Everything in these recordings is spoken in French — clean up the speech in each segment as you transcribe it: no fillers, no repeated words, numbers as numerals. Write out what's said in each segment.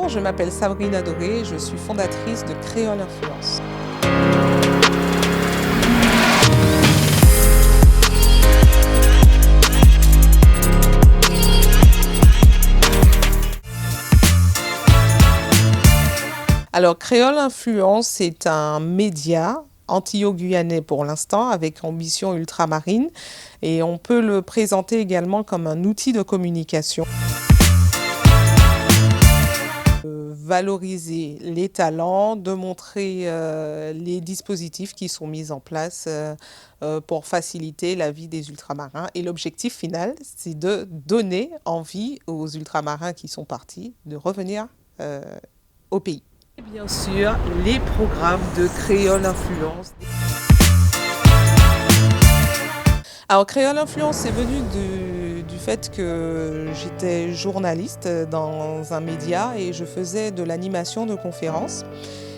Bonjour, je m'appelle Sabrina Doré, je suis fondatrice de Créole Influence. Alors, Créole Influence, c'est un média antillo-guyanais pour l'instant, avec ambition ultramarine, et on peut le présenter également comme un outil de communication. Valoriser les talents, de montrer les dispositifs qui sont mis en place pour faciliter la vie des ultramarins. Et l'objectif final, c'est de donner envie aux ultramarins qui sont partis de revenir au pays. Et bien sûr, les programmes de Créole Influence. Alors, Créole Influence est venu du fait que j'étais journaliste dans un média et je faisais de l'animation de conférences.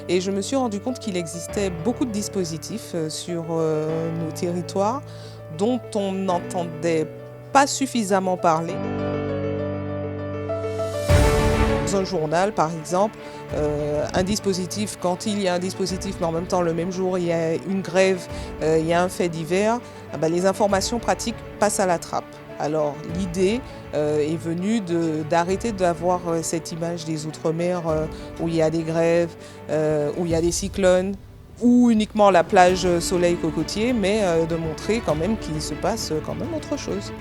Et je me suis rendu compte qu'il existait beaucoup de dispositifs sur nos territoires dont on n'entendait pas suffisamment parler. Dans un journal, par exemple, un dispositif, quand il y a un dispositif, mais en même temps le même jour il y a une grève, il y a un fait divers, les informations pratiques passent à la trappe. Alors l'idée est venue d'arrêter d'avoir cette image des Outre-mer où il y a des grèves, où il y a des cyclones, ou uniquement la plage soleil cocotier, mais de montrer quand même qu'il se passe quand même autre chose.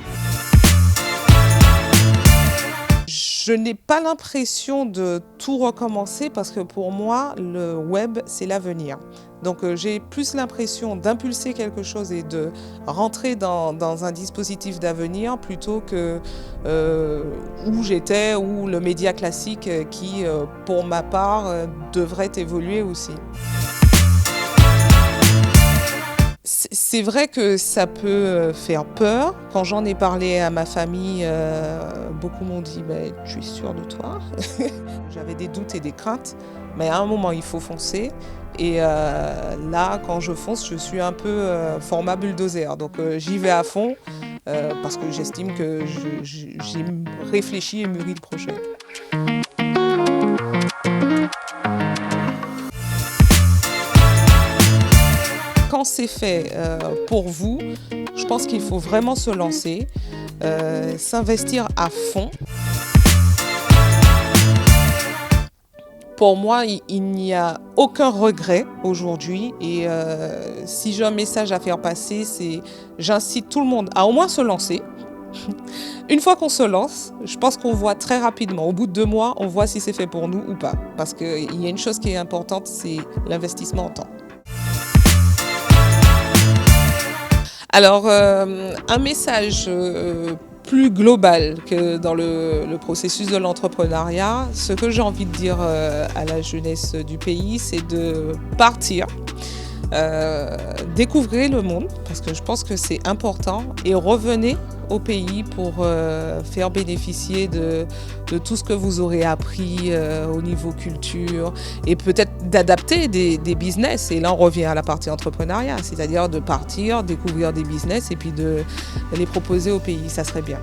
Je n'ai pas l'impression de tout recommencer parce que pour moi, le web, c'est l'avenir. Donc j'ai plus l'impression d'impulser quelque chose et de rentrer dans un dispositif d'avenir plutôt que où j'étais ou le média classique qui, pour ma part, devrait évoluer aussi. C'est vrai que ça peut faire peur. Quand j'en ai parlé à ma famille, beaucoup m'ont dit « tu es sûre de toi ?» J'avais des doutes et des craintes, mais à un moment il faut foncer. Et là, quand je fonce, je suis un peu format bulldozer. Donc j'y vais à fond parce que j'estime que j'ai réfléchi et mûri le projet. Quand c'est fait pour vous, je pense qu'il faut vraiment se lancer, s'investir à fond. Pour moi, il n'y a aucun regret aujourd'hui et si j'ai un message à faire passer, j'incite tout le monde à au moins se lancer. Une fois qu'on se lance, je pense qu'on voit très rapidement, au bout de 2 mois, on voit si c'est fait pour nous ou pas. Parce qu'il y a une chose qui est importante, c'est l'investissement en temps. Alors, un message plus global que dans le processus de l'entrepreneuriat, ce que j'ai envie de dire à la jeunesse du pays, c'est de partir, découvrir le monde, parce que je pense que c'est important, et revenez au pays pour faire bénéficier de tout ce que vous aurez appris au niveau culture et peut-être d'adapter des business. Et là, on revient à la partie entrepreneuriat, c'est-à-dire de partir, découvrir des business et puis de les proposer au pays. Ça serait bien.